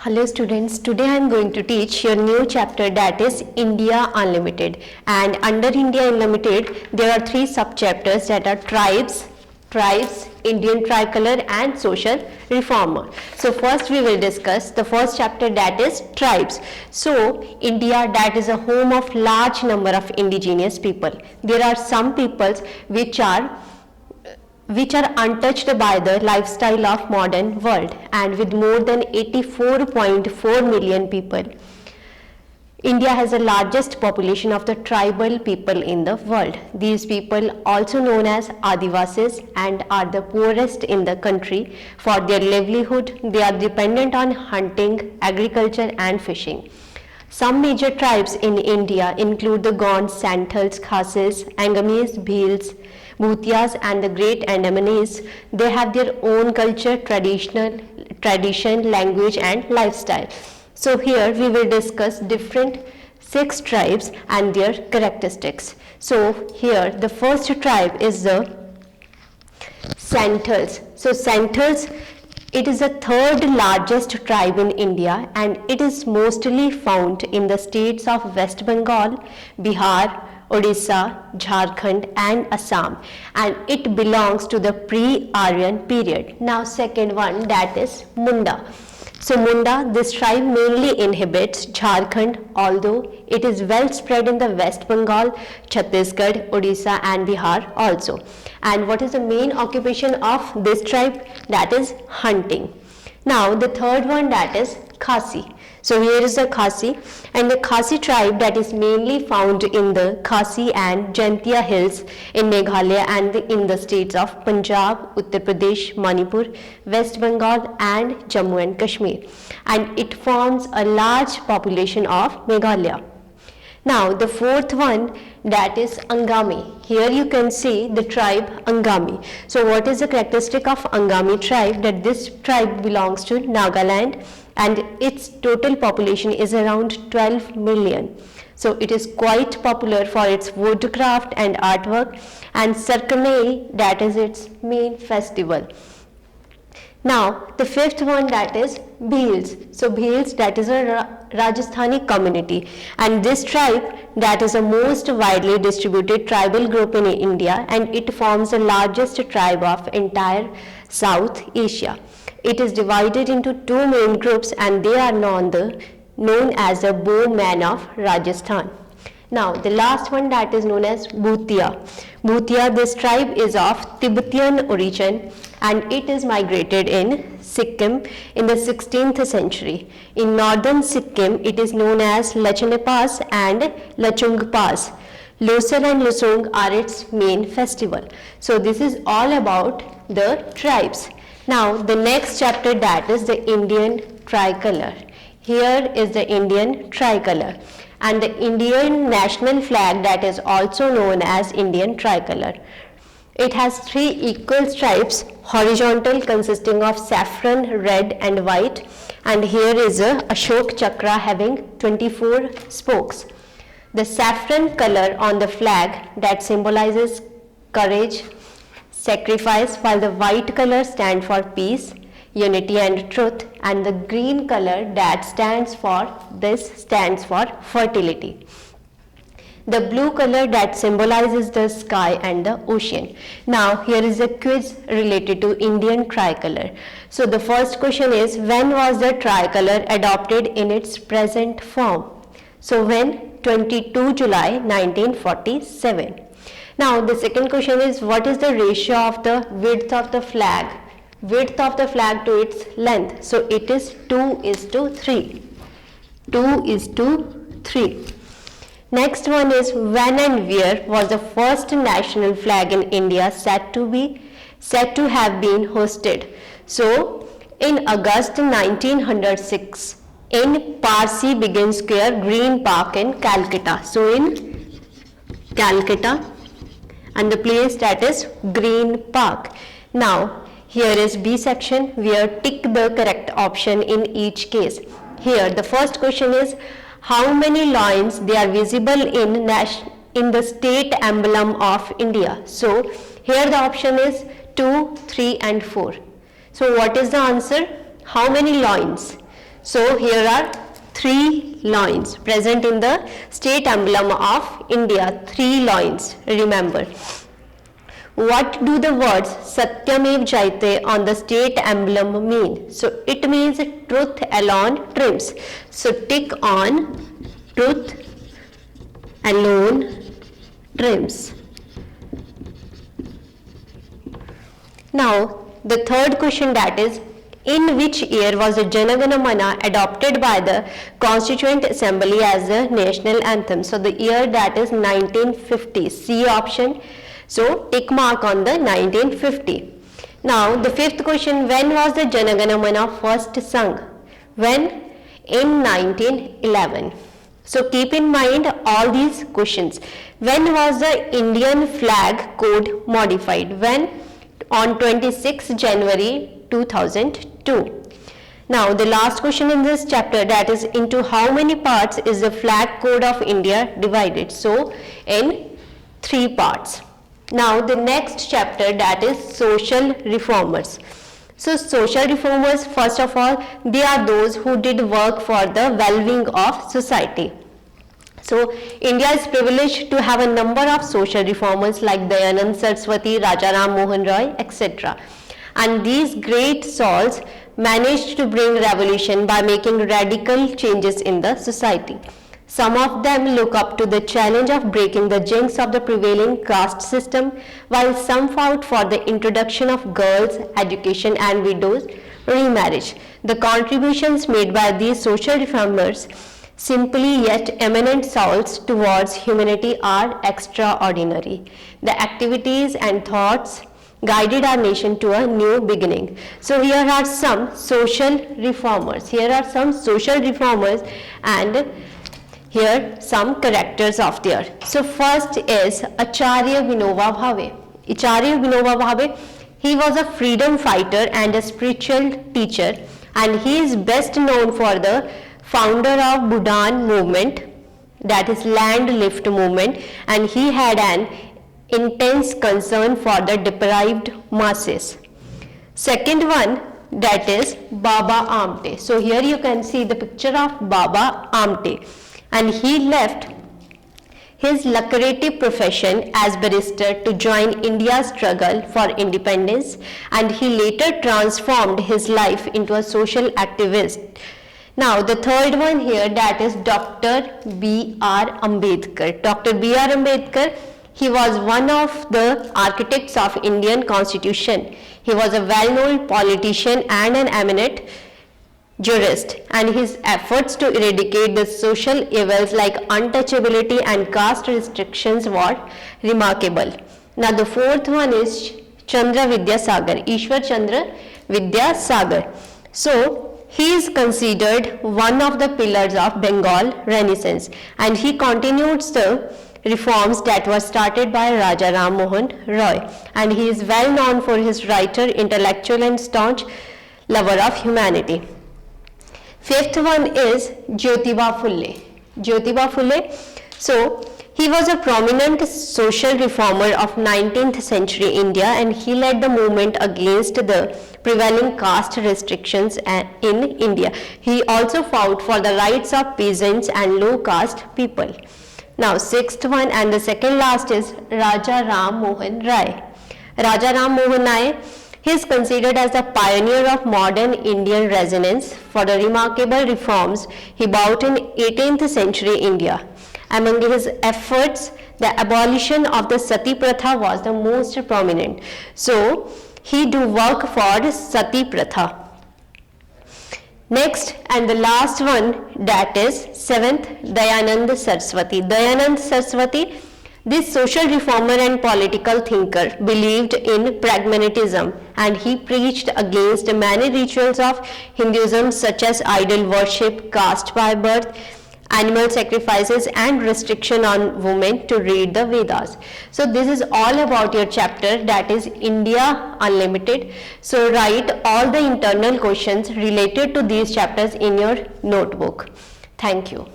Hello students, today I am going to teach your new chapter, that is India Unlimited, and under India Unlimited there are three sub-chapters, that are tribes, Indian tricolor and social reformer. So first we will discuss the first chapter, that is tribes. So India, that is a home of large number of indigenous people. There are some peoples which are untouched by the lifestyle of modern world, and with more than 84.4 million people, India has the largest population of the tribal people in the world. These people, also known as Adivasis, and are the poorest in the country. For their livelihood, they are dependent on hunting, agriculture and fishing. Some major tribes in India include the Gonds, Santals, Khasis, Angamis, Bhils, Bhutias and the Great Andamanis. They have their own culture, tradition, language and lifestyle. So here we will discuss different 6 tribes and their characteristics. So here the first tribe is the Santals. So Santals, it is the third largest tribe in India, and it is mostly found in the states of West Bengal, Bihar, Odisha, Jharkhand and Assam, and it belongs to the pre-Aryan period. Now second one, that is Munda. So Munda, this tribe mainly inhabits Jharkhand, although it is well spread in the West Bengal, Chhattisgarh, Odisha and Bihar also. And what is the main occupation of this tribe? That is hunting. Now the third one, that is Khasi. So here is the Khasi, and the Khasi tribe, that is mainly found in the Khasi and Jaintia hills in Meghalaya and in the states of Punjab, Uttar Pradesh, Manipur, West Bengal and Jammu and Kashmir, and it forms a large population of Meghalaya. Now the fourth one, that is Angami. Here you can see the tribe Angami. So what is the characteristic of Angami tribe? That this tribe belongs to Nagaland, and its total population is around 12 million. So it is quite popular for its woodcraft and artwork, and Sarkanai, that is its main festival. Now the fifth one, that is Bhils. So Bhils, that is a Rajasthani community, and this tribe, that is the most widely distributed tribal group in India, and it forms the largest tribe of entire South Asia. It is divided into 2 main groups, and they are known as the Bowmen of Rajasthan. Now the last one, that is known as Bhutia. Bhutia, this tribe is of Tibetan origin, and it is migrated in Sikkim in the 16th century. In northern Sikkim, it is known as Lachane Pass and Lachung Pass. Losar and Losung are its main festival. So this is all about the tribes. Now the next chapter, that is the Indian tricolor. Here is the Indian tricolor, and the Indian national flag, that is also known as Indian tricolor. It has 3 equal stripes, horizontal, consisting of saffron, red and white, and here is a Ashok Chakra having 24 spokes. The saffron color on the flag, that symbolizes courage, sacrifice, while the white color stands for peace, unity and truth, and the green color that stands for fertility. The blue color, that symbolizes the sky and the ocean. Now here is a quiz related to Indian tricolor. So the first question is, when was the tricolor adopted in its present form? So when? 22 July 1947. Now the second question is, what is the ratio of the width of the flag to its length? So it is 2:3. 2:3. Next one is, when and where was the first national flag in India said to have been hoisted? So in August 1906 in Parsi Begin Square, Green Park in Calcutta. So in Calcutta, and the place, that is Green Park. Now here is B section, where tick the correct option in each case. Here the first question is, how many lions they are visible in the state emblem of India? So here the option is 2, 3 and 4. So what is the answer? How many lions? So here are 3 loins present in the state emblem of India. 3 loins, remember. What do the words Satyamev Jayate on the state emblem mean? So it means truth alone trims. So tick on truth alone trims. Now the third question, that is, in which year was the Jana Gana Mana adopted by the Constituent Assembly as the national anthem? So the year, that is 1950. C option. So tick mark on the 1950. Now the fifth question, when was the Jana Gana Mana first sung? When? In 1911. So keep in mind all these questions. When was the Indian flag code modified? When? On 26 January 2002. Now the last question in this chapter, that is, into how many parts is the flag code of India divided? So in 3 parts. Now the next chapter, that is social reformers. So social reformers, first of all, they are those who did work for the well-being of society. So India is privileged to have a number of social reformers like Dayanand Saraswati, Rajaram Mohan Roy, etc. And these great souls managed to bring revolution by making radical changes in the society. Some of them look up to the challenge of breaking the jinx of the prevailing caste system, while some fought for the introduction of girls' education and widows' remarriage. The contributions made by these social reformers, simply yet eminent souls towards humanity, are extraordinary. The activities and thoughts guided our nation to a new beginning. So here are some social reformers. And here some characters of theirs. So first is Acharya Vinoba Bhave. Acharya Vinoba Bhave, he was a freedom fighter and a spiritual teacher, and he is best known for the founder of Bhudan movement, that is land lift movement, and he had an intense concern for the deprived masses. Second one, that is Baba Amte. So here you can see the picture of Baba Amte, and he left his lucrative profession as barrister to join India's struggle for independence, and he later transformed his life into a social activist. Now the third one here, that is Dr. B.R. Ambedkar. Dr. B.R. Ambedkar, he was one of the architects of Indian Constitution. He was a well-known politician and an eminent jurist, and his efforts to eradicate the social evils like untouchability and caste restrictions were remarkable. Now the fourth one is Chandra Vidyasagar, Ishwar Chandra Vidyasagar. So he is considered one of the pillars of Bengal Renaissance, and he continued the reforms that were started by Raja Ram Mohan Roy, and he is well known for his writer, intellectual and staunch lover of humanity. Fifth one is Jyotiba Phule. Jyotiba Phule, so he was a prominent social reformer of 19th century India, and he led the movement against the prevailing caste restrictions in India. He also fought for the rights of peasants and low caste people. Now sixth one and the second last is Raja Ram Mohan Rai. Raja Ram Mohan Rai, he is considered as the pioneer of modern Indian resonance for the remarkable reforms he brought in 18th century India. Among his efforts, the abolition of the Sati Pratha was the most prominent. So he do work for Sati Pratha. Next and the last one, that is seventh, Dayanand Saraswati. Dayanand Saraswati, this social reformer and political thinker, believed in pragmatism, and he preached against many rituals of Hinduism such as idol worship, caste by birth, animal sacrifices, and restriction on women to read the Vedas. So this is all about your chapter, that is India Unlimited. So write all the internal questions related to these chapters in your notebook. Thank you.